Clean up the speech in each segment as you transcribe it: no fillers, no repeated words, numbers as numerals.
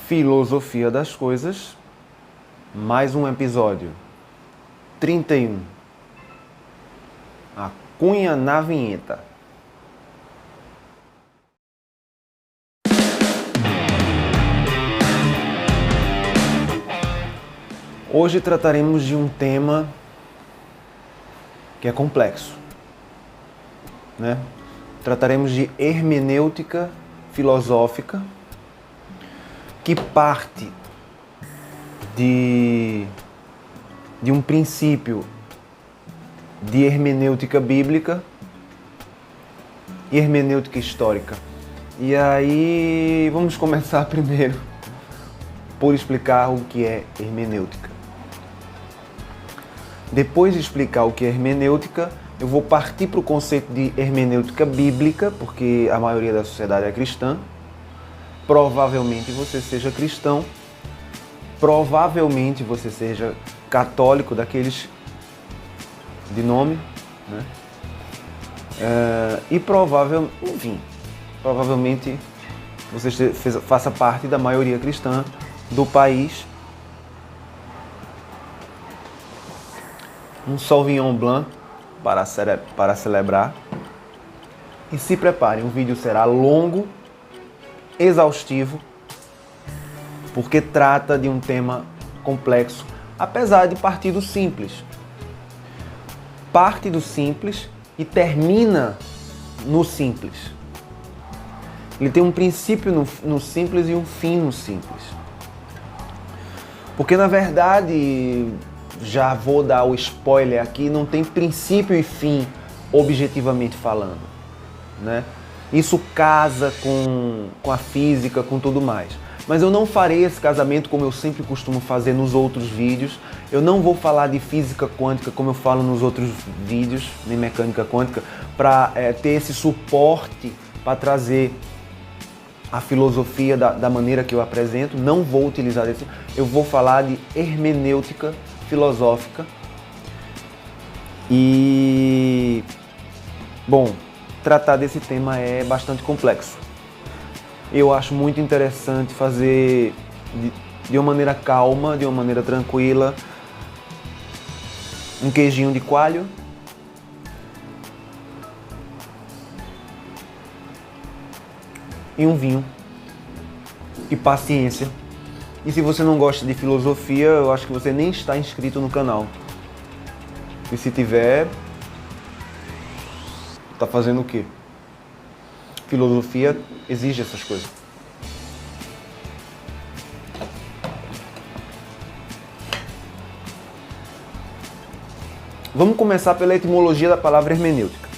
Filosofia das Coisas, mais um episódio 31. A cunha na vinheta. Hoje trataremos de um tema que é complexo, né? Trataremos de hermenêutica filosófica, que parte de um princípio de hermenêutica bíblica e hermenêutica histórica. E aí vamos começar primeiro por explicar o que é hermenêutica. Depois de explicar o que é hermenêutica, eu vou partir para o conceito de hermenêutica bíblica, porque a maioria da sociedade é cristã. Provavelmente você seja cristão, provavelmente você seja católico, daqueles de nome, né? E provavelmente você faça parte da maioria cristã do país. Um Sauvignon Blanc para celebrar. E se prepare, o vídeo será longo, exaustivo, porque trata de um tema complexo, apesar de partir do simples. Parte do simples e termina no simples. Ele tem um princípio no simples e um fim no simples. Porque, na verdade, já vou dar o spoiler aqui, não tem princípio e fim, objetivamente falando, né? Isso casa com a física, com tudo mais. Mas eu não farei esse casamento como eu sempre costumo fazer nos outros vídeos. Eu não vou falar de física quântica como eu falo nos outros vídeos, nem mecânica quântica, para ter esse suporte para trazer a filosofia da maneira que eu apresento. Não vou utilizar esse. Eu vou falar de hermenêutica filosófica. E, bom, tratar desse tema é bastante complexo. Eu acho muito interessante fazer de uma maneira calma, de uma maneira tranquila. Um queijinho de coalho. E um vinho. E paciência. E se você não gosta de filosofia, eu acho que você nem está inscrito no canal. E se tiver, tá fazendo o quê? Filosofia exige essas coisas. Vamos começar pela etimologia da palavra hermenêutica.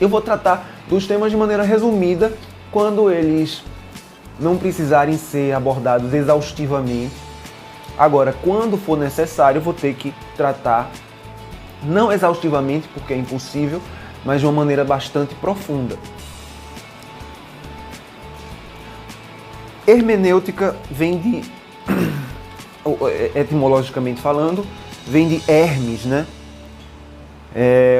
Eu vou tratar dos temas de maneira resumida, quando eles não precisarem ser abordados exaustivamente. Agora, quando for necessário, eu vou ter que tratar, não exaustivamente, porque é impossível, mas de uma maneira bastante profunda. Hermenêutica vem de, etimologicamente falando, vem de Hermes, né?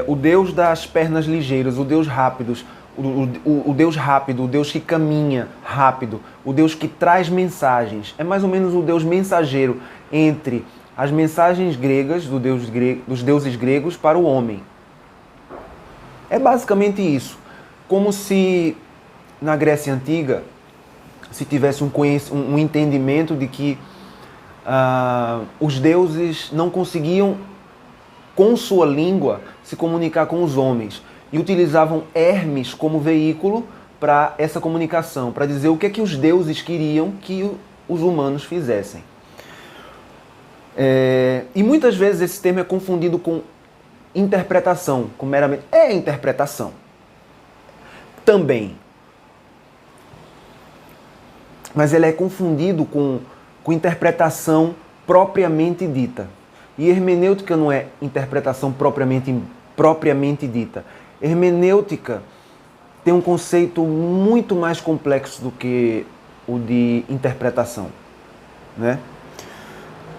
O deus das pernas ligeiras, o deus rápido, o deus rápido, o deus que caminha rápido, o deus que traz mensagens. É mais ou menos o deus mensageiro entre as mensagens gregas, dos deuses gregos para o homem. É basicamente isso. Como se na Grécia Antiga se tivesse um entendimento de que os deuses não conseguiam, com sua língua, se comunicar com os homens. E utilizavam Hermes como veículo para essa comunicação, para dizer o que é que os deuses queriam que os humanos fizessem. E muitas vezes esse termo é confundido com interpretação, com meramente... É interpretação. Também. Mas ele é confundido com interpretação propriamente dita. E hermenêutica não é interpretação propriamente dita. Hermenêutica tem um conceito muito mais complexo do que o de interpretação, né?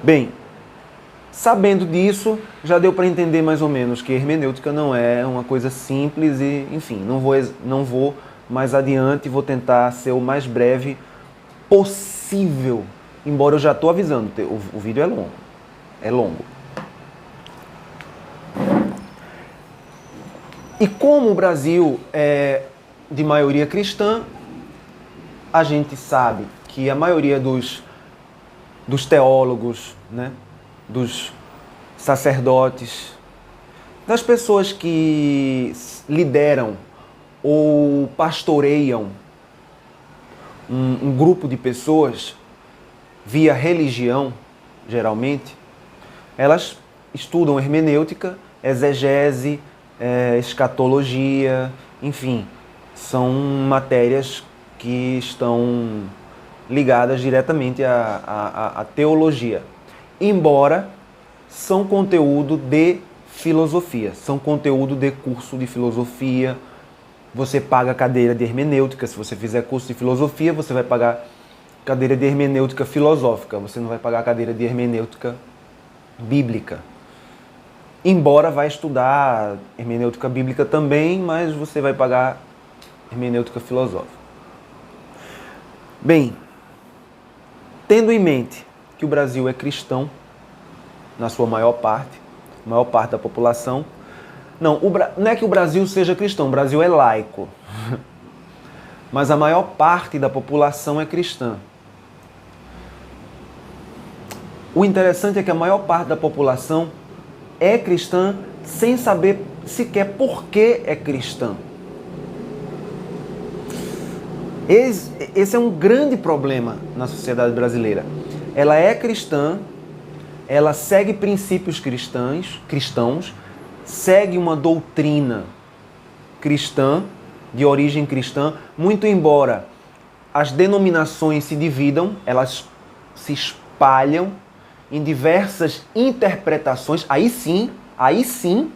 Bem, sabendo disso, já deu para entender mais ou menos que hermenêutica não é uma coisa simples e, enfim, não vou mais adiante, vou tentar ser o mais breve possível, embora eu já estou avisando, o vídeo é longo. É longo. E como o Brasil é de maioria cristã, a gente sabe que a maioria dos teólogos, né, dos sacerdotes, das pessoas que lideram ou pastoreiam um grupo de pessoas via religião, geralmente, elas estudam hermenêutica, exegese, escatologia, enfim, são matérias que estão ligadas diretamente à teologia. Embora são conteúdo de filosofia, são conteúdo de curso de filosofia. Você paga cadeira de hermenêutica. Se você fizer curso de filosofia, você vai pagar cadeira de hermenêutica filosófica. Você não vai pagar cadeira de hermenêutica bíblica. Embora vai estudar hermenêutica bíblica também, mas você vai pagar hermenêutica filosófica. Bem, tendo em mente que o Brasil é cristão, na sua maior parte da população. Não é que o Brasil seja cristão, o Brasil é laico. Mas a maior parte da população é cristã. O interessante é que a maior parte da população é cristã sem saber sequer por que é cristã. Esse é um grande problema na sociedade brasileira. Ela é cristã, ela segue princípios cristãos, segue uma doutrina cristã, de origem cristã, muito embora as denominações se dividam, elas se espalham em diversas interpretações, aí sim,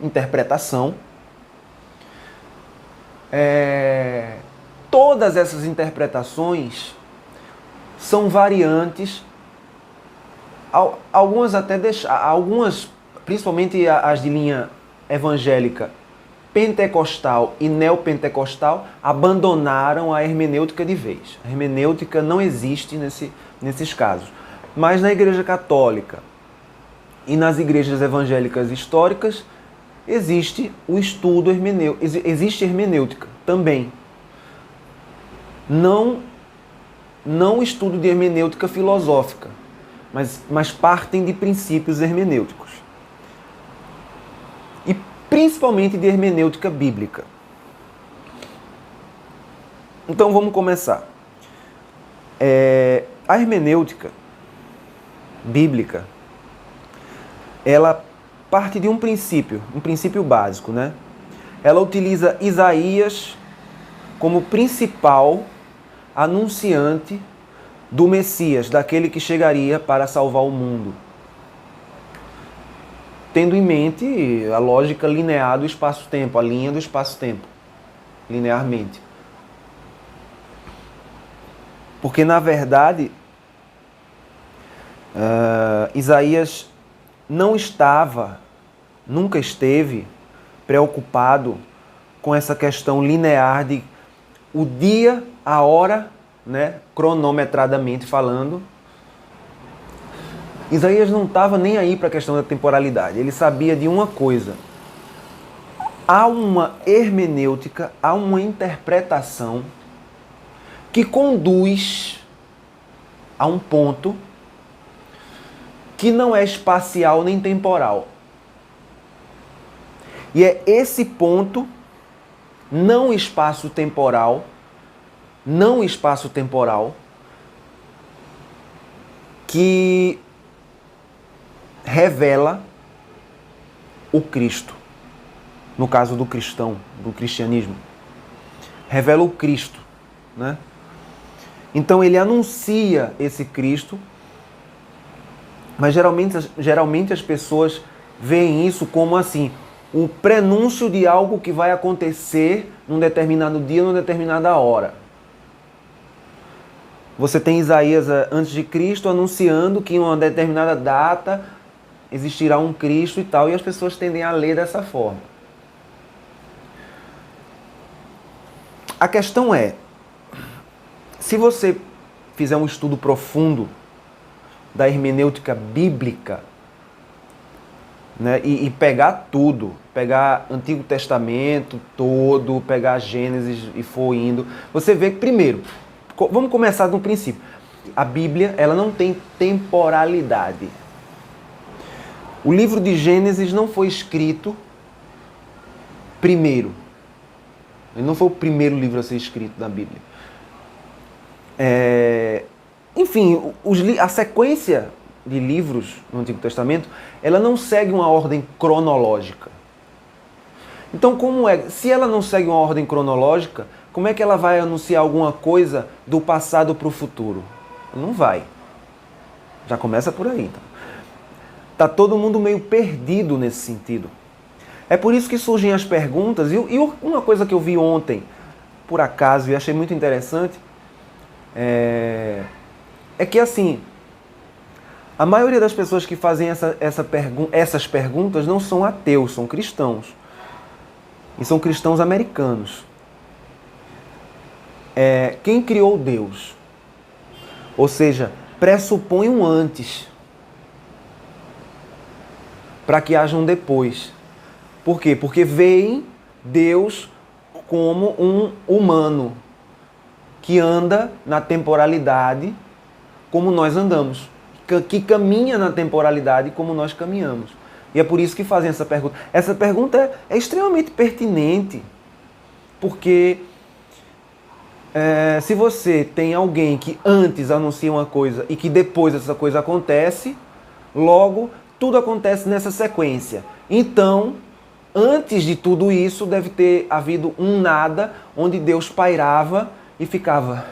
interpretação. Todas essas interpretações são variantes, algumas, principalmente as de linha evangélica, pentecostal e neopentecostal, abandonaram a hermenêutica de vez. A hermenêutica não existe nesses casos. Mas na Igreja Católica e nas igrejas evangélicas históricas existe o estudo hermenêutico, existe hermenêutica também. Não estudo de hermenêutica filosófica, mas partem de princípios hermenêuticos. E principalmente de hermenêutica bíblica. Então vamos começar. A hermenêutica bíblica, ela parte de um princípio básico, né? Ela utiliza Isaías como principal anunciante do Messias, daquele que chegaria para salvar o mundo. Tendo em mente a lógica linear do espaço-tempo, a linha do espaço-tempo, linearmente. Porque, na verdade, Isaías nunca esteve preocupado com essa questão linear de o dia, a hora, né, cronometradamente falando. Isaías não estava nem aí para a questão da temporalidade. Ele sabia de uma coisa. Há uma hermenêutica, há uma interpretação que conduz a um ponto que não é espacial nem temporal. E é esse ponto, não espaço-temporal, que revela o Cristo. No caso do cristão, do cristianismo. Revela o Cristo, né? Então ele anuncia esse Cristo, mas geralmente as pessoas veem isso como assim, o prenúncio de algo que vai acontecer num determinado dia, numa determinada hora. Você tem Isaías antes de Cristo anunciando que em uma determinada data existirá um Cristo e tal, e as pessoas tendem a ler dessa forma. A questão é, se você fizer um estudo profundo da hermenêutica bíblica, né, e pegar tudo, pegar Antigo Testamento todo, pegar Gênesis e for indo, você vê que, primeiro, vamos começar do princípio. A Bíblia, ela não tem temporalidade. O livro de Gênesis não foi escrito primeiro. Ele não foi o primeiro livro a ser escrito da Bíblia. Enfim, a sequência de livros no Antigo Testamento, ela não segue uma ordem cronológica. Então, se ela não segue uma ordem cronológica, como é que ela vai anunciar alguma coisa do passado para o futuro? Não vai. Já começa por aí. Então. Tá todo mundo meio perdido nesse sentido. É por isso que surgem as perguntas. E uma coisa que eu vi ontem, por acaso, e achei muito interessante, é que, assim, a maioria das pessoas que fazem essas perguntas não são ateus, são cristãos. E são cristãos americanos. Quem criou Deus? Ou seja, pressupõe um antes para que haja um depois. Por quê? Porque veem Deus como um humano que anda na temporalidade como nós andamos, que caminha na temporalidade como nós caminhamos. E é por isso que fazem essa pergunta. Essa pergunta é extremamente pertinente, porque se você tem alguém que antes anuncia uma coisa e que depois essa coisa acontece, logo tudo acontece nessa sequência. Então, antes de tudo isso, deve ter havido um nada, onde Deus pairava e ficava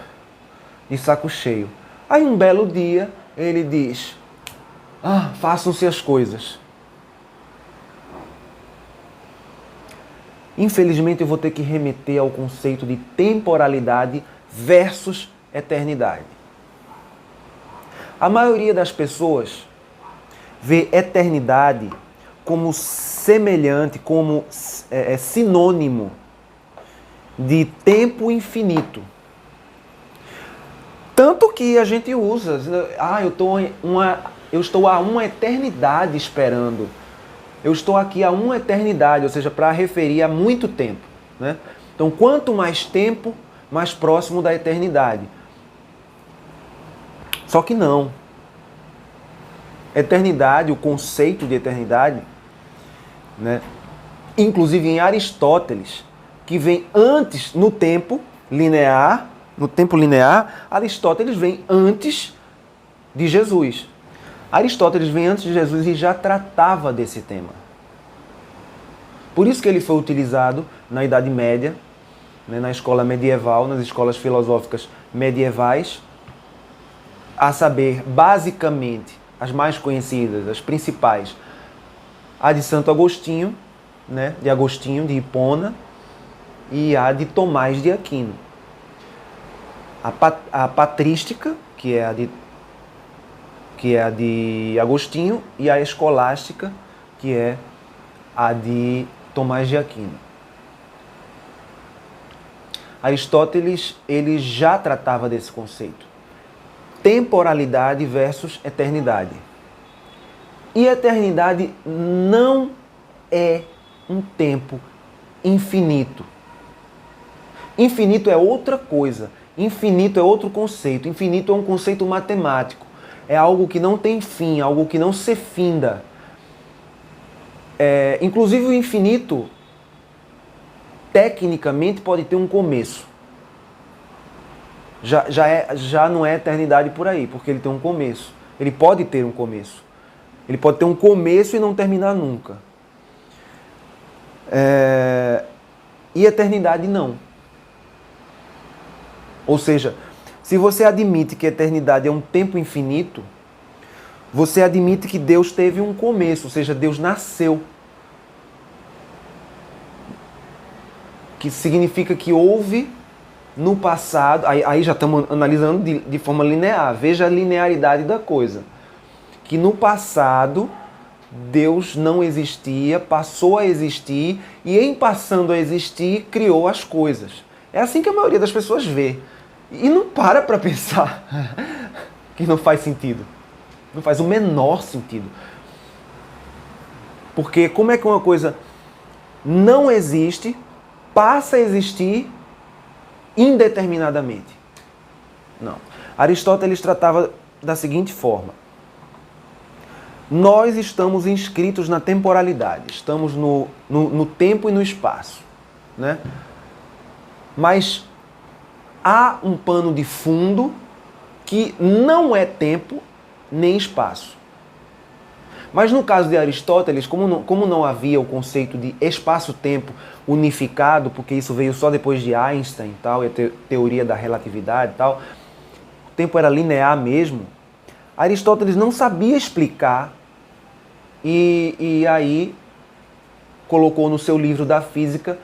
de saco cheio. Aí um belo dia, ele diz, façam-se as coisas. Infelizmente, eu vou ter que remeter ao conceito de temporalidade versus eternidade. A maioria das pessoas vê eternidade como semelhante, como sinônimo de tempo infinito. Tanto que a gente usa, eu estou há uma eternidade esperando. Eu estou aqui há uma eternidade, ou seja, para referir a muito tempo, né? Então, quanto mais tempo, mais próximo da eternidade. Só que não. Eternidade, o conceito de eternidade, né? Inclusive em Aristóteles, que vem antes no tempo linear, Aristóteles vem antes de Jesus. Aristóteles vem antes de Jesus e já tratava desse tema. Por isso que ele foi utilizado na Idade Média, né, na escola medieval, nas escolas filosóficas medievais, a saber, basicamente, as mais conhecidas, as principais, a de Santo Agostinho, né, de Agostinho, de Hipona, e a de Tomás de Aquino. A patrística, que é a de Agostinho, e a escolástica, que é a de Tomás de Aquino. Aristóteles, ele já tratava desse conceito. Temporalidade versus eternidade. E eternidade não é um tempo infinito. Infinito é outra coisa. Infinito é outro conceito. Infinito é um conceito matemático. É algo que não tem fim, algo que não se finda. Inclusive o infinito, tecnicamente, pode ter um começo. Já não é eternidade por aí, porque ele tem um começo. Ele pode ter um começo. Ele pode ter um começo e não terminar nunca. E eternidade não. Ou seja, se você admite que a eternidade é um tempo infinito, você admite que Deus teve um começo, ou seja, Deus nasceu. Que significa que houve no passado, aí já estamos analisando de forma linear, veja a linearidade da coisa. Que no passado Deus não existia, passou a existir e em passando a existir criou as coisas. É assim que a maioria das pessoas vê. E não para pensar que não faz sentido. Não faz o menor sentido. Porque como é que uma coisa não existe, passa a existir indeterminadamente? Não. Aristóteles tratava da seguinte forma. Nós estamos inscritos na temporalidade, estamos no tempo e no espaço, né? Mas há um pano de fundo que não é tempo nem espaço. Mas no caso de Aristóteles, como não havia o conceito de espaço-tempo unificado, porque isso veio só depois de Einstein e tal, e a teoria da relatividade e tal, o tempo era linear mesmo, Aristóteles não sabia explicar e aí colocou no seu livro da física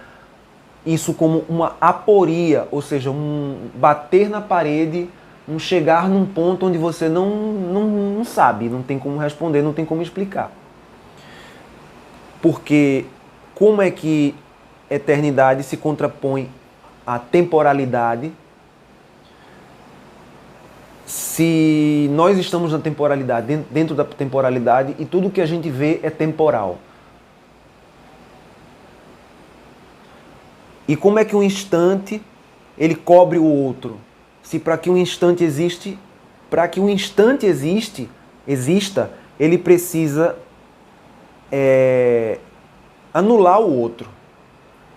isso como uma aporia, ou seja, um bater na parede, um chegar num ponto onde você não sabe, não tem como responder, não tem como explicar. Porque como é que eternidade se contrapõe à temporalidade se nós estamos na temporalidade, dentro da temporalidade, e tudo que a gente vê é temporal? E como é que um instante ele cobre o outro? Se para que um instante exista, ele precisa anular o outro.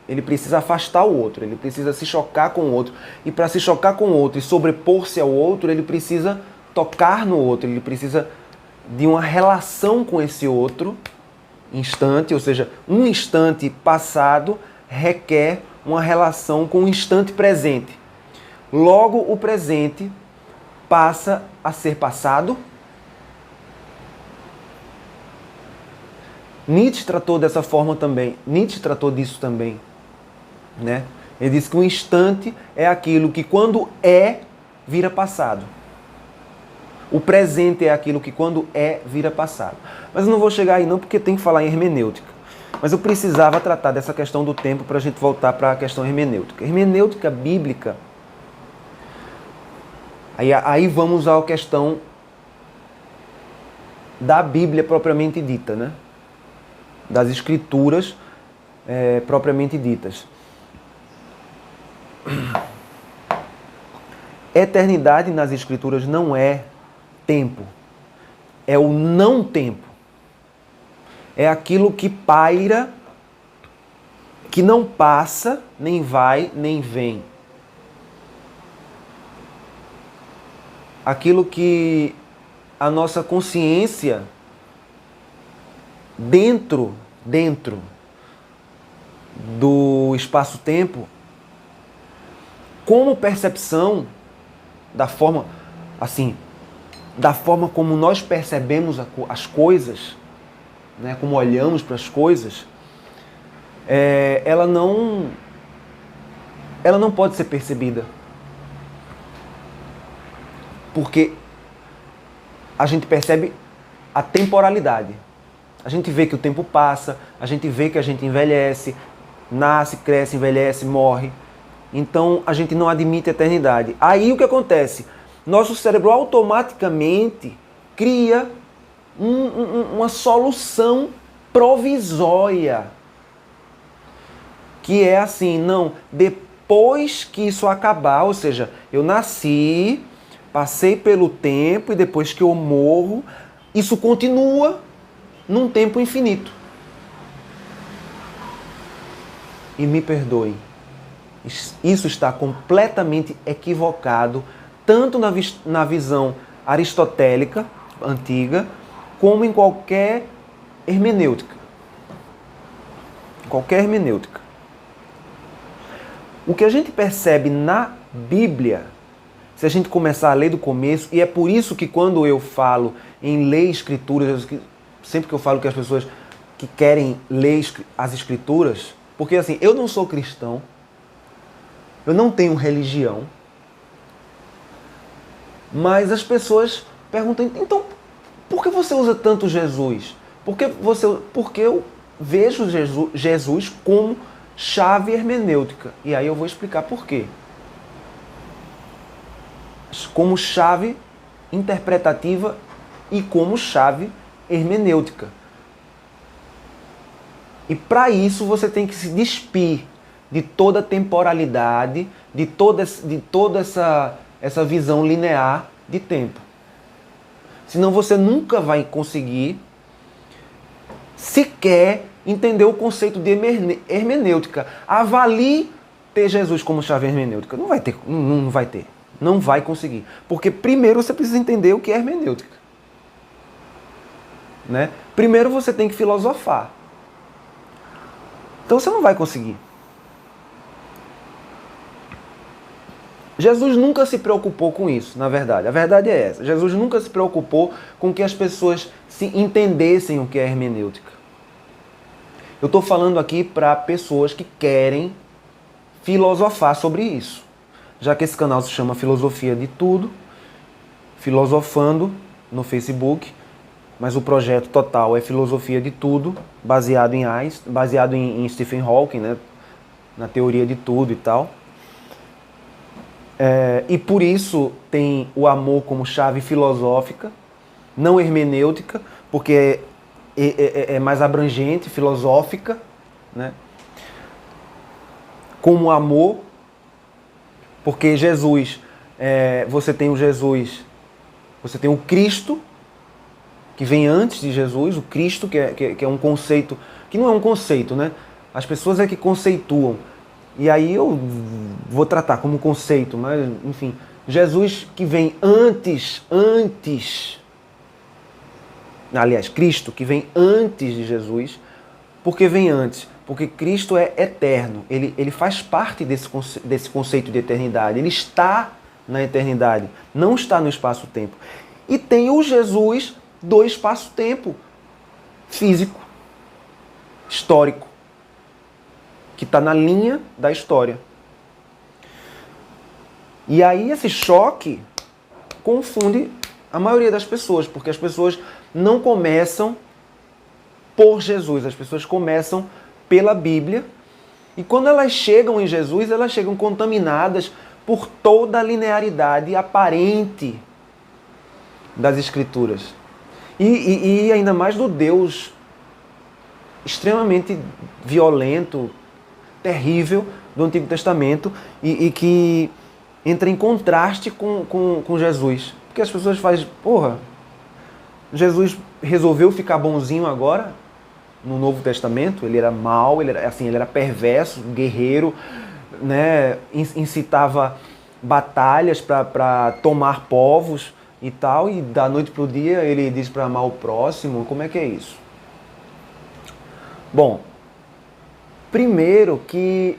Ele precisa afastar o outro, ele precisa se chocar com o outro. E para se chocar com o outro e sobrepor-se ao outro, ele precisa tocar no outro, ele precisa de uma relação com esse outro instante, ou seja, um instante passado requer uma relação com o instante presente. Logo, o presente passa a ser passado. Nietzsche tratou dessa forma também. Nietzsche tratou disso também, né? Ele disse que um instante é aquilo que quando vira passado. O presente é aquilo que quando vira passado. Mas eu não vou chegar aí não, porque tem que falar em hermenêutica. Mas eu precisava tratar dessa questão do tempo para a gente voltar para a questão hermenêutica. Hermenêutica bíblica. Aí vamos à questão da Bíblia propriamente dita, né? Das escrituras propriamente ditas. Eternidade nas escrituras não é tempo. É o não tempo. É aquilo que paira, que não passa, nem vai, nem vem. Aquilo que a nossa consciência, dentro do espaço-tempo, como percepção da forma como nós percebemos as coisas, né, como olhamos para as coisas, ela não pode ser percebida. Porque a gente percebe a temporalidade. A gente vê que o tempo passa, a gente vê que a gente envelhece, nasce, cresce, envelhece, morre. Então a gente não admite a eternidade. Aí o que acontece? Nosso cérebro automaticamente cria uma solução provisória. Que é assim, não, depois que isso acabar, ou seja, eu nasci, passei pelo tempo e depois que eu morro, isso continua num tempo infinito. E me perdoe, isso está completamente equivocado, tanto na visão aristotélica, antiga, como em qualquer hermenêutica. Qualquer hermenêutica. O que a gente percebe na Bíblia, se a gente começar a ler do começo, e é por isso que quando eu falo em ler escrituras, sempre que eu falo que as pessoas que querem ler as escrituras, porque assim, eu não sou cristão, eu não tenho religião, mas as pessoas perguntam, então, por que você usa tanto Jesus? Porque eu vejo Jesus como chave hermenêutica. E aí eu vou explicar por quê. como chave interpretativa e como chave hermenêutica. E para isso você tem que se despir de toda a temporalidade, de toda essa visão linear de tempo. Senão você nunca vai conseguir sequer entender o conceito de hermenêutica. Avalie ter Jesus como chave hermenêutica. Não vai ter, não vai ter. Não vai conseguir. Porque primeiro você precisa entender o que é hermenêutica. Né? Primeiro você tem que filosofar. Então você não vai conseguir. Jesus nunca se preocupou com isso, na verdade. A verdade é essa. Jesus nunca se preocupou com que as pessoas se entendessem o que é hermenêutica. Eu estou falando aqui para pessoas que querem filosofar sobre isso. Já que esse canal se chama Filosofia de Tudo, filosofando no Facebook, mas o projeto total é Filosofia de Tudo, baseado em Stephen Hawking, né? Na teoria de tudo e tal. E por isso tem o amor como chave filosófica, não hermenêutica, porque é mais abrangente, filosófica, né? Como amor, porque Jesus, você tem o Jesus, você tem o Cristo, que vem antes de Jesus, o Cristo, que é um conceito, que não é um conceito, né? As pessoas é que conceituam. E aí eu vou tratar como conceito, mas enfim, Jesus que vem antes, aliás, Cristo que vem antes de Jesus. Por que vem antes? Porque Cristo é eterno, ele faz parte desse conceito de eternidade, ele está na eternidade, não está no espaço-tempo. E tem o Jesus do espaço-tempo físico, histórico, que está na linha da história. E aí esse choque confunde a maioria das pessoas, porque as pessoas não começam por Jesus, as pessoas começam pela Bíblia, e quando elas chegam em Jesus, elas chegam contaminadas por toda a linearidade aparente das Escrituras. E ainda mais do Deus extremamente violento, terrível do Antigo Testamento e que entra em contraste com Jesus. Porque as pessoas fazem, Jesus resolveu ficar bonzinho agora no Novo Testamento, ele era mau, ele era perverso, guerreiro, né? Incitava batalhas para tomar povos e tal, e da noite para o dia ele diz para amar o próximo. Como é que é isso? Bom, primeiro que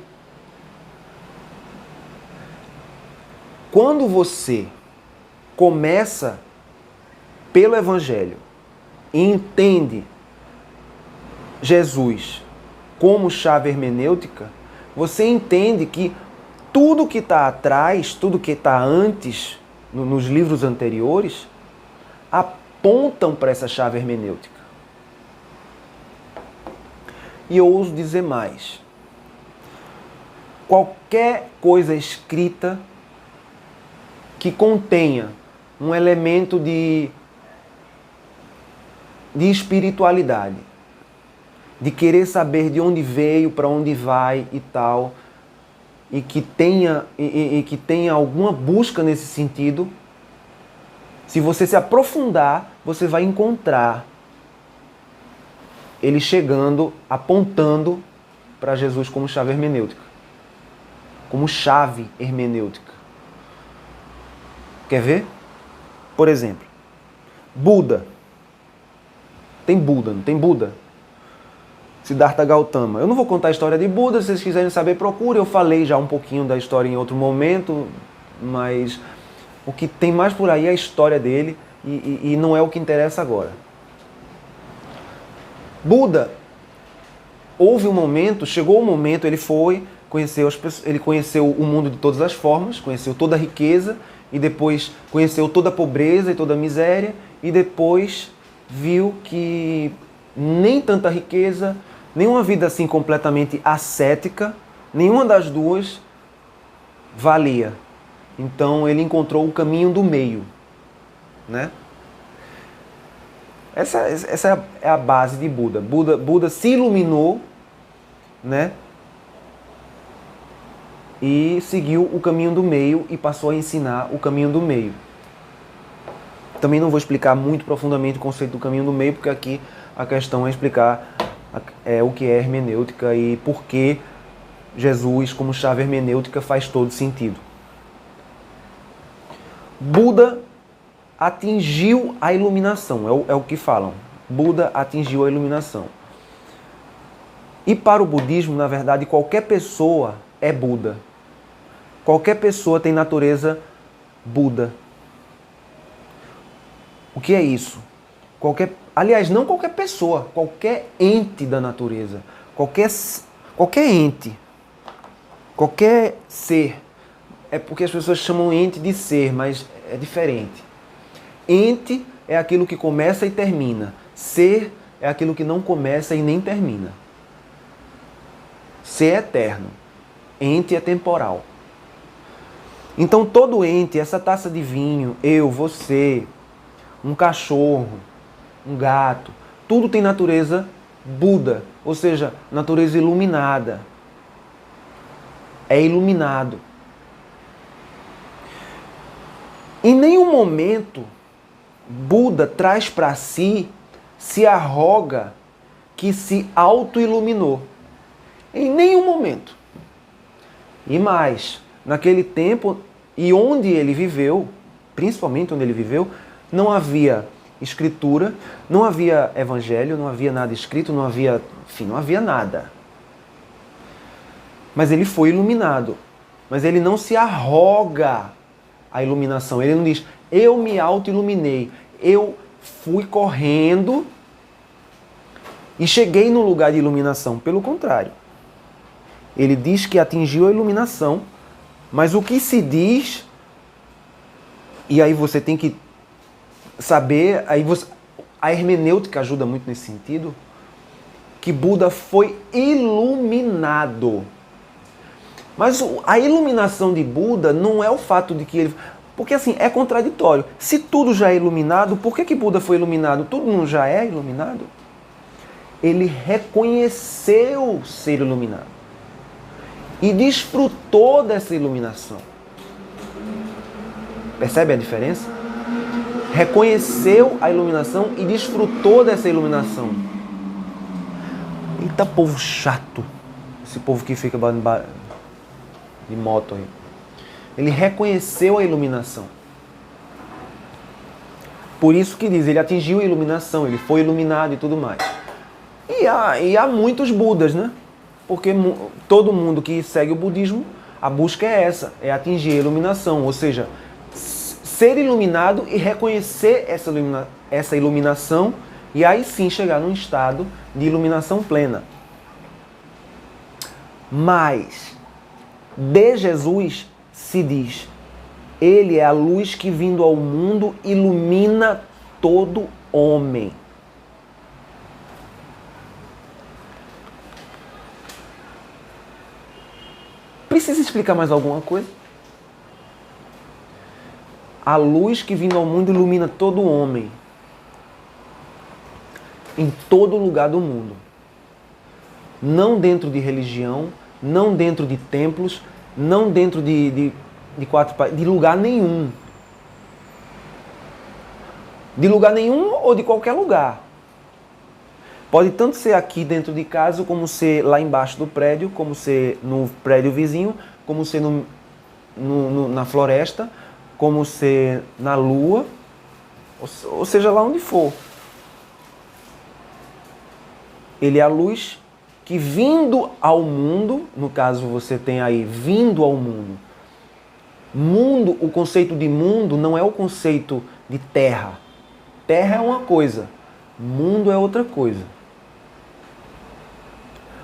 quando você começa pelo Evangelho e entende Jesus como chave hermenêutica, você entende que tudo que está atrás, tudo que está antes, nos livros anteriores, apontam para essa chave hermenêutica. E eu ouso dizer mais. Qualquer coisa escrita que contenha um elemento de espiritualidade, de querer saber de onde veio, para onde vai e tal, e que tenha alguma busca nesse sentido, se você se aprofundar, você vai encontrar ele chegando, apontando para Jesus como chave hermenêutica. Como chave hermenêutica. Quer ver? Por exemplo, Buda. Tem Buda, não tem Buda? Siddhartha Gautama. Eu não vou contar a história de Buda, se vocês quiserem saber, procure. Eu falei já um pouquinho da história em outro momento, mas o que tem mais por aí é a história dele e não é o que interessa agora. Buda, chegou o momento, ele conheceu o mundo de todas as formas, conheceu toda a riqueza, e depois conheceu toda a pobreza e toda a miséria, e depois viu que nem tanta riqueza, nem uma vida assim completamente ascética, nenhuma das duas valia. Então ele encontrou o caminho do meio, né? Essa é a base de Buda. Buda se iluminou, né? E seguiu o caminho do meio e passou a ensinar o caminho do meio. Também não vou explicar muito profundamente o conceito do caminho do meio, porque aqui a questão é explicar o que é hermenêutica e por que Jesus, como chave hermenêutica, faz todo sentido. Buda atingiu a iluminação, é o que falam. Buda atingiu a iluminação. E para o budismo, na verdade, qualquer pessoa é Buda. Qualquer pessoa tem natureza Buda. O que é isso? Aliás, não qualquer pessoa, qualquer ente da natureza. Qualquer ente. Qualquer ser. É porque as pessoas chamam ente de ser, mas é diferente. Ente é aquilo que começa e termina. Ser é aquilo que não começa e nem termina. Ser é eterno. Ente é temporal. Então todo ente, essa taça de vinho, eu, você, um cachorro, um gato, tudo tem natureza Buda, ou seja, natureza iluminada. É iluminado. Em nenhum momento Buda traz para si, se arroga que se auto-iluminou. Em nenhum momento. E mais, naquele tempo e onde ele viveu, principalmente onde ele viveu, não havia escritura, não havia evangelho, não havia nada escrito, não havia nada. Mas ele foi iluminado. Mas ele não se arroga a iluminação. Ele não diz, eu me auto-iluminei, eu fui correndo e cheguei no lugar de iluminação. Pelo contrário. Ele diz que atingiu a iluminação, mas o que se diz, e aí você tem que saber, a hermenêutica ajuda muito nesse sentido, que Buda foi iluminado. Mas a iluminação de Buda não é o fato de que ele... Porque assim, é contraditório. Se tudo já é iluminado, por que Buda foi iluminado? Tudo não já é iluminado? Ele reconheceu ser iluminado. E desfrutou dessa iluminação. Percebe a diferença? Reconheceu a iluminação e desfrutou dessa iluminação. Eita, povo chato. Esse povo que fica de moto aí. Ele reconheceu a iluminação. Por isso que diz, ele atingiu a iluminação, ele foi iluminado e tudo mais. E há muitos Budas, né? Porque todo mundo que segue o budismo, a busca é essa, é atingir a iluminação, ou seja, ser iluminado e reconhecer essa iluminação e aí sim chegar num estado de iluminação plena. Mas, de Jesus se diz, ele é a luz que vindo ao mundo ilumina todo homem. Precisa explicar mais alguma coisa? A luz que vindo ao mundo ilumina todo homem. Em todo lugar do mundo. Não dentro de religião, não dentro de templos, não dentro de quatro países, de lugar nenhum. De lugar nenhum ou de qualquer lugar. Pode tanto ser aqui dentro de casa, como ser lá embaixo do prédio, como ser no prédio vizinho, como ser na floresta, como ser na lua, ou seja, lá onde for. Ele é a luz que vindo ao mundo, no caso você tem aí vindo ao mundo. Mundo, o conceito de mundo não é o conceito de terra. Terra é uma coisa, mundo é outra coisa.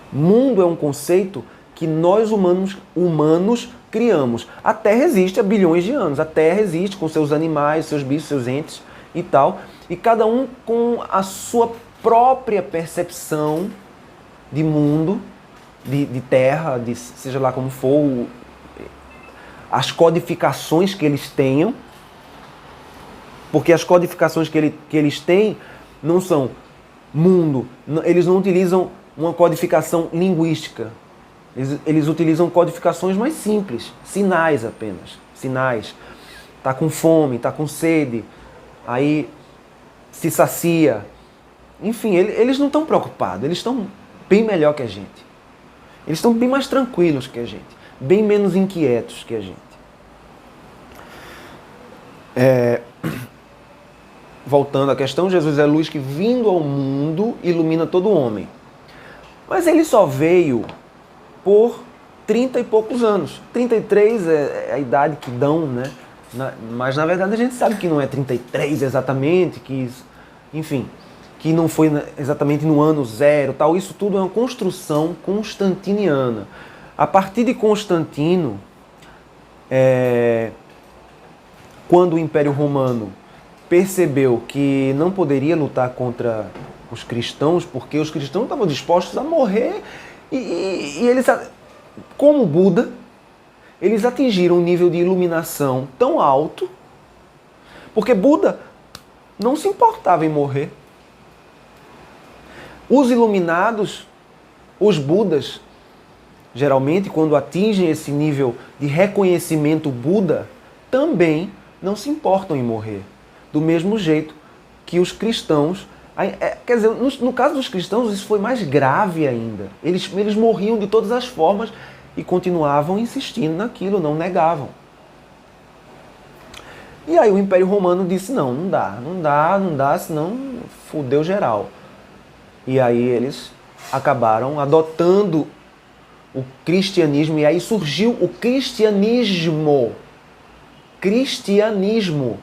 Mundo é um conceito que nós humanos criamos. A Terra existe há bilhões de anos. A Terra existe com seus animais, seus bichos, seus entes e tal. E cada um com a sua própria percepção de mundo, de terra, seja lá como for. as codificações que eles tenham, porque as codificações que eles têm não são mundo, eles não utilizam uma codificação linguística, eles utilizam codificações mais simples, sinais apenas, sinais. Tá com fome, tá com sede, aí se sacia. Enfim, eles não estão preocupados, eles estão bem melhor que a gente. Eles estão bem mais tranquilos que a gente, bem menos inquietos que a gente. Voltando à questão, Jesus é a luz que, vindo ao mundo, ilumina todo homem. Mas ele só veio por 30 e poucos anos. 33 é a idade que dão, né? Mas na verdade a gente sabe que não é 33 exatamente, que não foi exatamente no ano zero, tal. Isso tudo é uma construção constantiniana. A partir de Constantino, quando o Império Romano percebeu que não poderia lutar contra os cristãos, porque os cristãos estavam dispostos a morrer, e eles, como Buda, eles atingiram um nível de iluminação tão alto, porque Buda não se importava em morrer. Os iluminados, os Budas, geralmente, quando atingem esse nível de reconhecimento Buda, também não se importam em morrer. Do mesmo jeito que os cristãos... Quer dizer, no caso dos cristãos, isso foi mais grave ainda. Eles morriam de todas as formas e continuavam insistindo naquilo, não negavam. E aí o Império Romano disse, não dá, senão fudeu geral. E aí eles acabaram adotando o cristianismo, e aí surgiu o cristianismo. Cristianismo,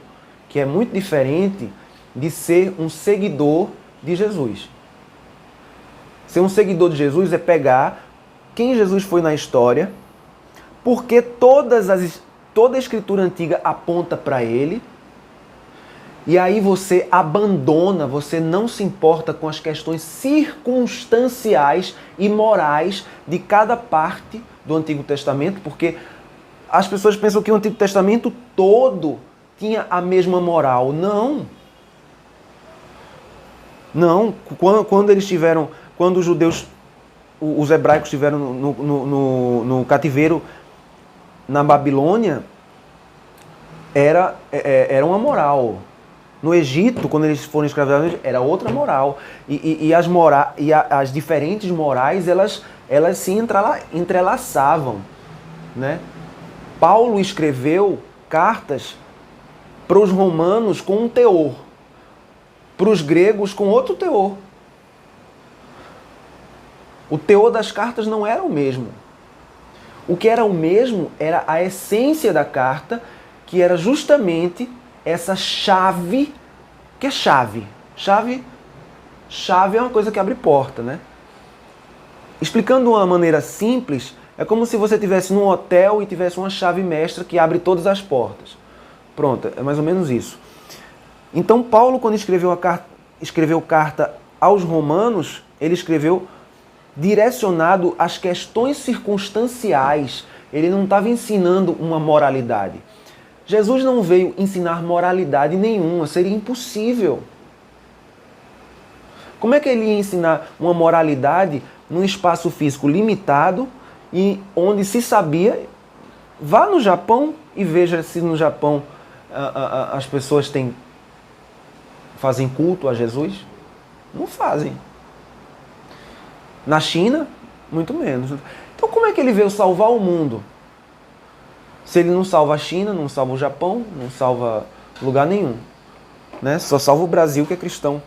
que é muito diferente de ser um seguidor de Jesus. Ser um seguidor de Jesus é pegar quem Jesus foi na história, porque toda a escritura antiga aponta para ele, e aí você abandona, você não se importa com as questões circunstanciais e morais de cada parte do Antigo Testamento, porque as pessoas pensam que o Antigo Testamento todo tinha a mesma moral. Não. Não. Quando os judeus, os hebraicos estiveram no cativeiro na Babilônia, era uma moral. No Egito, quando eles foram escravizados, era outra moral. E as diferentes morais, elas se entrelaçavam, né? Paulo escreveu cartas para os romanos com um teor, para os gregos com outro teor. O teor das cartas não era o mesmo. O que era o mesmo era a essência da carta, que era justamente essa chave. Que é chave? Chave é uma coisa que abre porta, né? Explicando de uma maneira simples, é como se você estivesse num hotel e tivesse uma chave mestra que abre todas as portas. Pronto, é mais ou menos isso. Então Paulo, quando escreveu carta aos romanos, ele escreveu direcionado às questões circunstanciais. Ele não estava ensinando uma moralidade. Jesus não veio ensinar moralidade nenhuma, seria impossível. Como é que ele ia ensinar uma moralidade num espaço físico limitado e onde se sabia... Vá no Japão e veja se no Japão as pessoas fazem culto a Jesus. Não fazem. Na China, muito menos. Então como é que ele veio salvar o mundo? Se ele não salva a China, não salva o Japão, não salva lugar nenhum, né? Só salva o Brasil, que é cristão,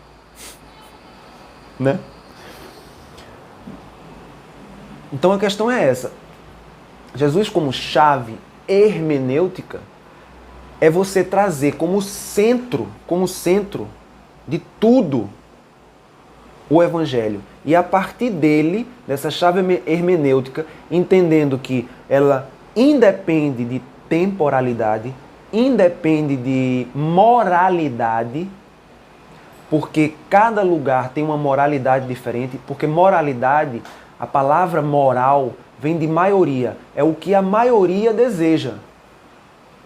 né? Então a questão é essa. Jesus, como chave hermenêutica, é você trazer como centro de tudo o Evangelho. E a partir dele, dessa chave hermenêutica, entendendo que ela independe de temporalidade, independe de moralidade, porque cada lugar tem uma moralidade diferente, porque moralidade, a palavra moral, vem de maioria, é o que a maioria deseja.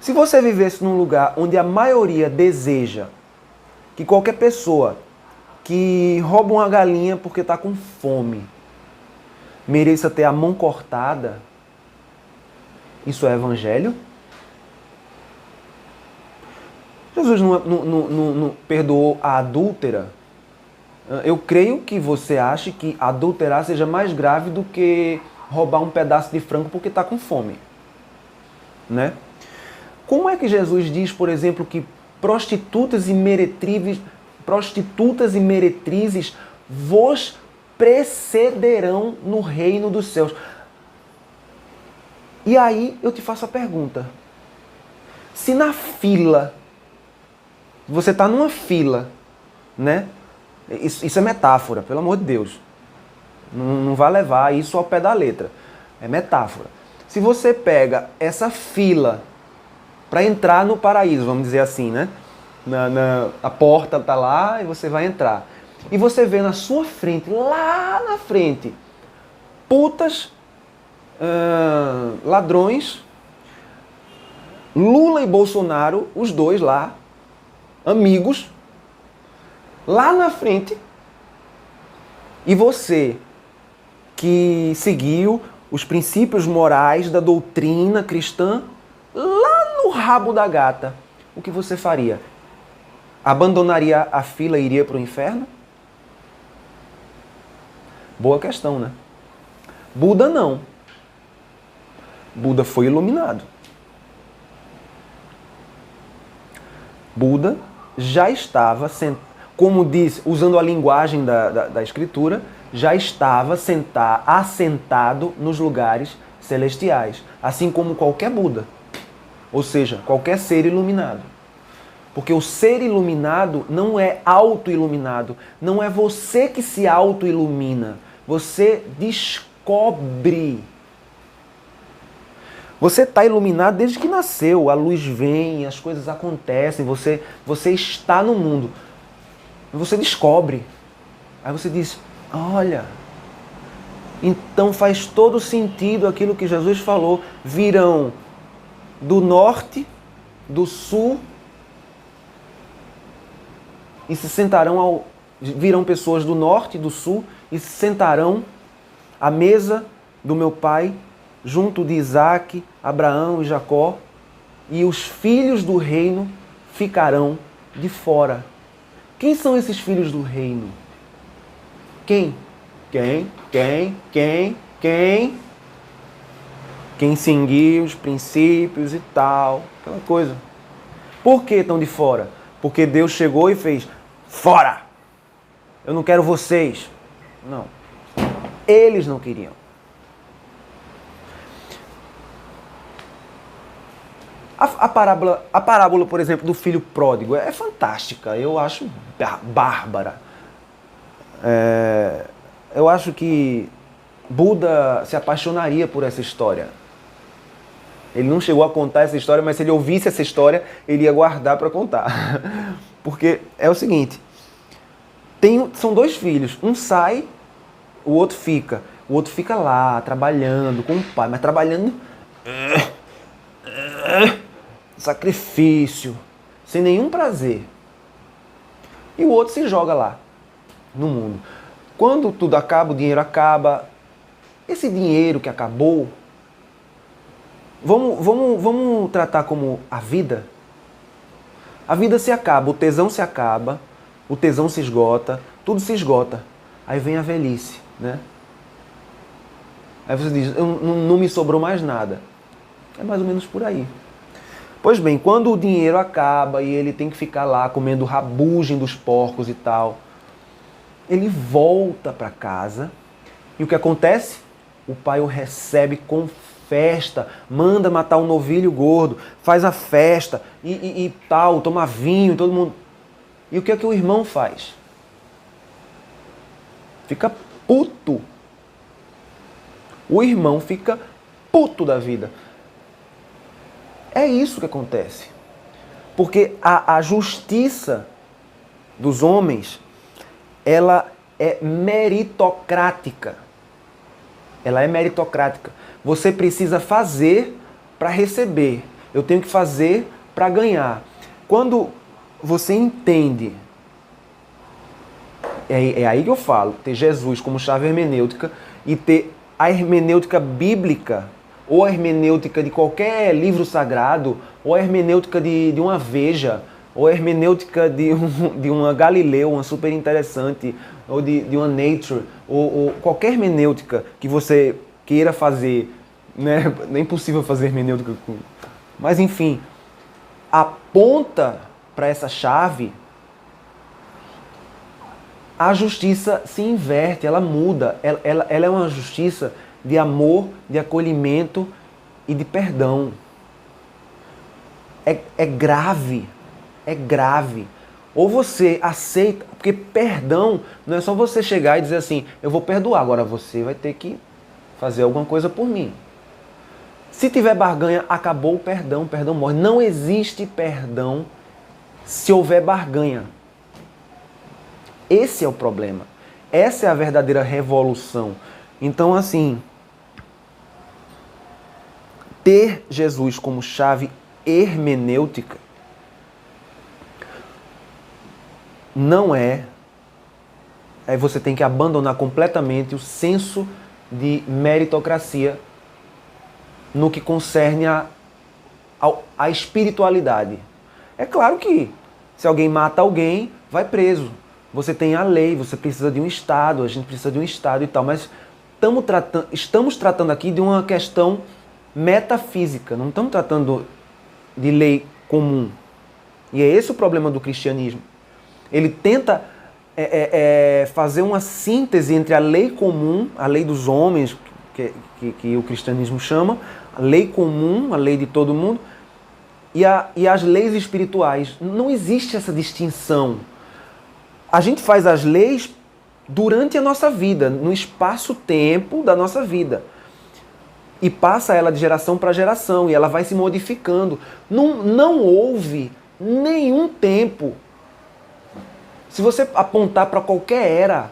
Se você vivesse num lugar onde a maioria deseja que qualquer pessoa que rouba uma galinha porque está com fome mereça ter a mão cortada, isso é evangelho? Jesus não perdoou a adúltera. Eu creio que você acha que adulterar seja mais grave do que roubar um pedaço de frango porque está com fome, né? Como é que Jesus diz, por exemplo, que prostitutas e meretrizes vos precederão no reino dos céus? E aí eu te faço a pergunta. Se na fila, você está numa fila, né? Isso é metáfora, pelo amor de Deus. Não vai levar isso ao pé da letra. É metáfora. Se você pega essa fila para entrar no paraíso, vamos dizer assim, né? A porta está lá e você vai entrar. E você vê na sua frente, lá na frente, putas, ladrões, Lula e Bolsonaro, os dois lá, amigos, lá na frente, e você que seguiu os princípios morais da doutrina cristã lá no rabo da gata, o que você faria? Abandonaria a fila e iria para o inferno? Boa questão, né? Buda não. Buda foi iluminado. Buda já estava, como diz, usando a linguagem da Escritura, já estava assentado nos lugares celestiais, assim como qualquer Buda, ou seja, qualquer ser iluminado. Porque o ser iluminado não é auto-iluminado, não é você que se auto-ilumina, você descobre. Você está iluminado desde que nasceu, a luz vem, as coisas acontecem, você está no mundo. Você descobre. Aí você diz, olha, então faz todo sentido aquilo que Jesus falou. Virão do norte, do sul, e se sentarão virão pessoas do norte e do sul e se sentarão à mesa do meu pai, junto de Isaac, Abraão e Jacó, e os filhos do reino ficarão de fora. Quem são esses filhos do reino? Quem? Quem seguiu os princípios e tal, aquela coisa. Por que estão de fora? Porque Deus chegou e fez, fora! Eu não quero vocês. Não. Eles não queriam. A parábola, por exemplo, do filho pródigo é fantástica. Eu acho bárbara. Eu acho que Buda se apaixonaria por essa história. Ele não chegou a contar essa história, mas se ele ouvisse essa história, ele ia guardar para contar. Porque é o seguinte, são dois filhos, um sai, o outro fica. O outro fica lá, trabalhando com o pai, mas trabalhando sacrifício, sem nenhum prazer. E o outro se joga lá, no mundo. Quando tudo acaba, o dinheiro acaba. Esse dinheiro que acabou, vamos tratar como a vida? A vida se acaba, o tesão se acaba, o tesão se esgota, tudo se esgota. Aí vem a velhice, né? Aí você diz, não me sobrou mais nada. É mais ou menos por aí. Pois bem, quando o dinheiro acaba e ele tem que ficar lá comendo rabugem dos porcos e tal, ele volta para casa e o que acontece? O pai o recebe com festa, manda matar um novilho gordo, faz a festa e tal, toma vinho, todo mundo. E o que é que o irmão faz? Fica puto. O irmão fica puto da vida. É isso que acontece. Porque a justiça dos homens, ela é meritocrática. Ela é meritocrática. Você precisa fazer para receber. Eu tenho que fazer para ganhar. Quando você entende, é aí que eu falo, ter Jesus como chave hermenêutica e ter a hermenêutica bíblica, ou a hermenêutica de qualquer livro sagrado, ou a hermenêutica de uma Veja, ou a hermenêutica de uma Galileu, uma super interessante, ou de uma Nature, ou qualquer hermenêutica que você queira fazer, né? É impossível fazer hermenêutica com... Mas enfim, aponta para essa chave, a justiça se inverte, ela muda, ela é uma justiça de amor, de acolhimento e de perdão. É grave, é grave. Ou você aceita, porque perdão não é só você chegar e dizer assim, eu vou perdoar, agora você vai ter que fazer alguma coisa por mim. Se tiver barganha, acabou o perdão morre. Não existe perdão se houver barganha. Esse é o problema. Essa é a verdadeira revolução. Então, assim, ter Jesus como chave hermenêutica não é... Aí você tem que abandonar completamente o senso de meritocracia no que concerne a espiritualidade. É claro que se alguém mata alguém, vai preso. Você tem a lei, você precisa de um Estado, a gente precisa de um Estado e tal, mas estamos tratando aqui de uma questão metafísica, não estamos tratando de lei comum. E é esse o problema do cristianismo. Ele tenta fazer uma síntese entre a lei comum, a lei dos homens, que o cristianismo chama, a lei comum, a lei de todo mundo, e as leis espirituais. Não existe essa distinção. A gente faz as leis durante a nossa vida, no espaço-tempo da nossa vida. E passa ela de geração para geração, e ela vai se modificando. Não houve nenhum tempo. Se você apontar para qualquer era,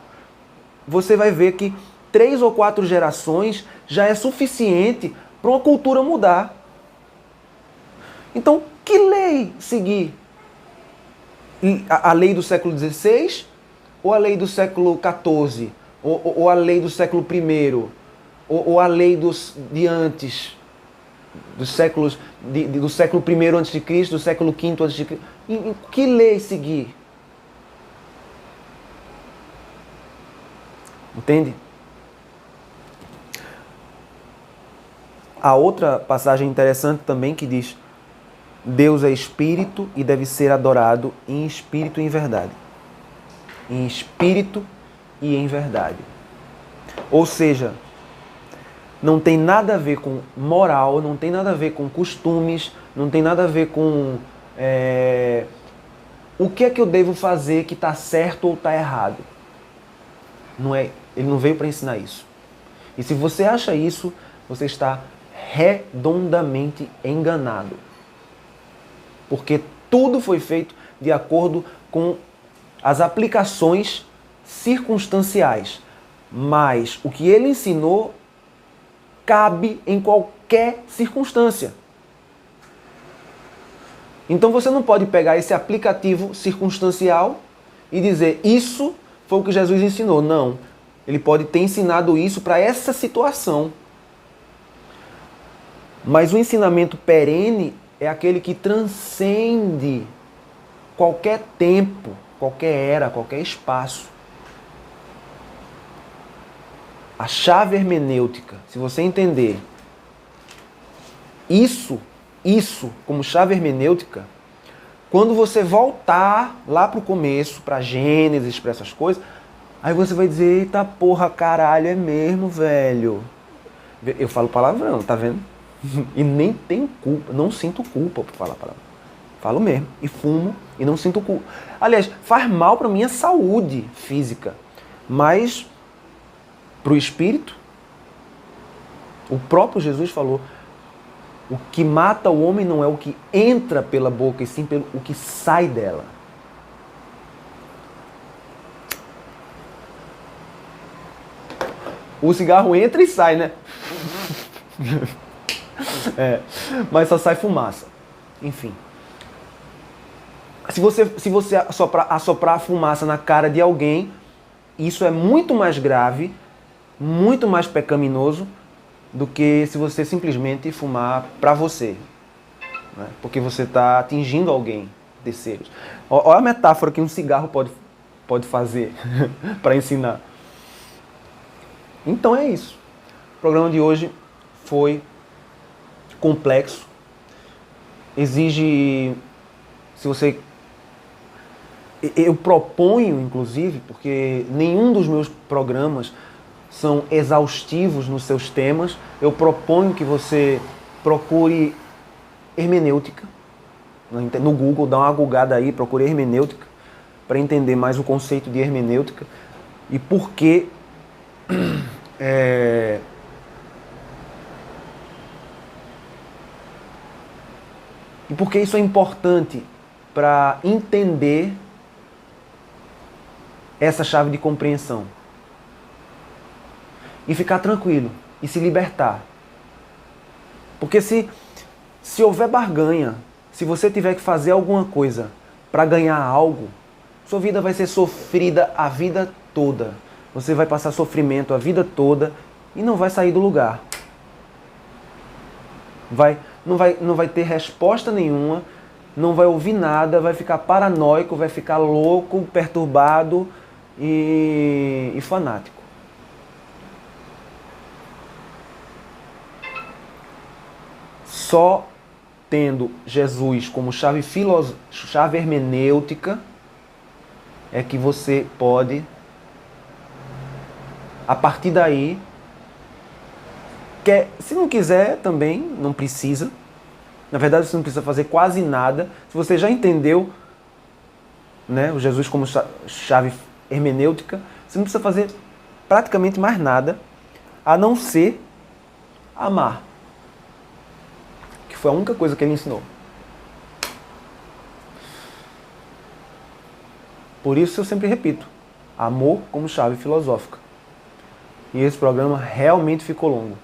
você vai ver que 3 ou 4 gerações já é suficiente para uma cultura mudar. Então, que lei seguir? A lei do século XVI ou a lei do século XIV? Ou a lei do século I? Ou a lei de antes? Dos séculos, do século I a.C., do século V a.C.? Em que lei seguir? Entende? Há outra passagem interessante também que diz: Deus é espírito e deve ser adorado em espírito e em verdade. Em espírito e em verdade. Ou seja, não tem nada a ver com moral, não tem nada a ver com costumes, não tem nada a ver com o que é que eu devo fazer que está certo ou está errado. Não é, ele não veio para ensinar isso. E se você acha isso, você está redondamente enganado. Porque tudo foi feito de acordo com as aplicações circunstanciais. Mas o que ele ensinou cabe em qualquer circunstância. Então você não pode pegar esse aplicativo circunstancial e dizer isso foi o que Jesus ensinou. Não. Ele pode ter ensinado isso para essa situação. Mas o ensinamento perene é aquele que transcende qualquer tempo, qualquer era, qualquer espaço. A chave hermenêutica, se você entender isso como chave hermenêutica, quando você voltar lá para o começo, para Gênesis, para essas coisas, aí você vai dizer, eita porra, caralho, é mesmo, velho. Eu falo palavrão, tá vendo? E nem tenho culpa, não sinto culpa por falar palavrão. Falo mesmo, e fumo, e não sinto culpa. Aliás, faz mal para minha saúde física, mas para o espírito, o próprio Jesus falou, o que mata o homem não é o que entra pela boca, e sim pelo o que sai dela. O cigarro entra e sai, né? Mas só sai fumaça. Enfim. Se você assoprar a fumaça na cara de alguém, isso é muito mais grave, muito mais pecaminoso do que se você simplesmente fumar para você. Né? Porque você está atingindo alguém, terceiros. Olha a metáfora que um cigarro pode fazer para ensinar. Então é isso. O programa de hoje foi complexo. Exige, se você... Eu proponho, inclusive, porque nenhum dos meus programas são exaustivos nos seus temas, eu proponho que você procure hermenêutica. No Google, dá uma googada aí, procure hermenêutica, para entender mais o conceito de hermenêutica e por que e por que isso é importante para entender essa chave de compreensão. E ficar tranquilo, e se libertar. Porque se houver barganha, se você tiver que fazer alguma coisa para ganhar algo, sua vida vai ser sofrida a vida toda. Você vai passar sofrimento a vida toda e não vai sair do lugar. Não vai ter resposta nenhuma, não vai ouvir nada, vai ficar paranoico, vai ficar louco, perturbado e fanático. Só tendo Jesus como chave hermenêutica é que você pode, a partir daí, se não quiser também, não precisa. Na verdade, você não precisa fazer quase nada. Se você já entendeu, né, o Jesus como chave hermenêutica, você não precisa fazer praticamente mais nada, a não ser amar. Que foi a única coisa que ele ensinou. Por isso eu sempre repito, amor como chave filosófica. E esse programa realmente ficou longo.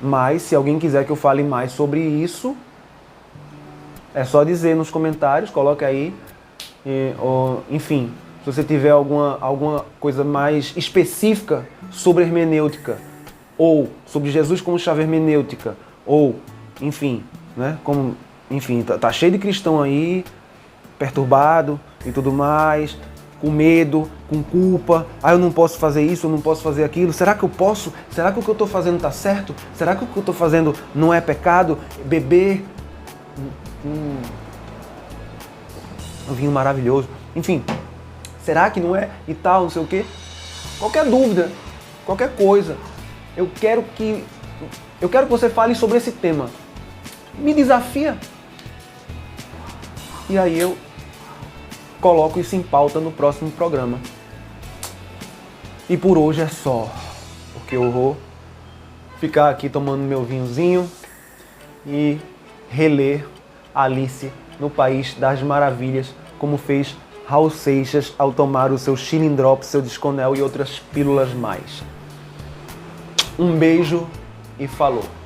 Mas se alguém quiser que eu fale mais sobre isso, é só dizer nos comentários, coloque aí. Enfim, se você tiver alguma coisa mais específica sobre hermenêutica, ou sobre Jesus como chave hermenêutica, ou, enfim, né? Enfim, tá cheio de cristão aí, perturbado e tudo mais, com medo, com culpa. Eu não posso fazer isso, eu não posso fazer aquilo. Será que eu posso? Será que o que eu estou fazendo está certo? Será que o que eu estou fazendo não é pecado? Beber um vinho maravilhoso. Enfim, será que não é? E tal, não sei o quê. Qualquer dúvida, qualquer coisa. Eu quero que você fale sobre esse tema. Me desafia. E aí eu coloco isso em pauta no próximo programa. E por hoje é só. Porque eu vou ficar aqui tomando meu vinhozinho e reler Alice no País das Maravilhas, como fez Raul Seixas ao tomar o seu Chilindrop, seu Disconel e outras pílulas mais. Um beijo e falou!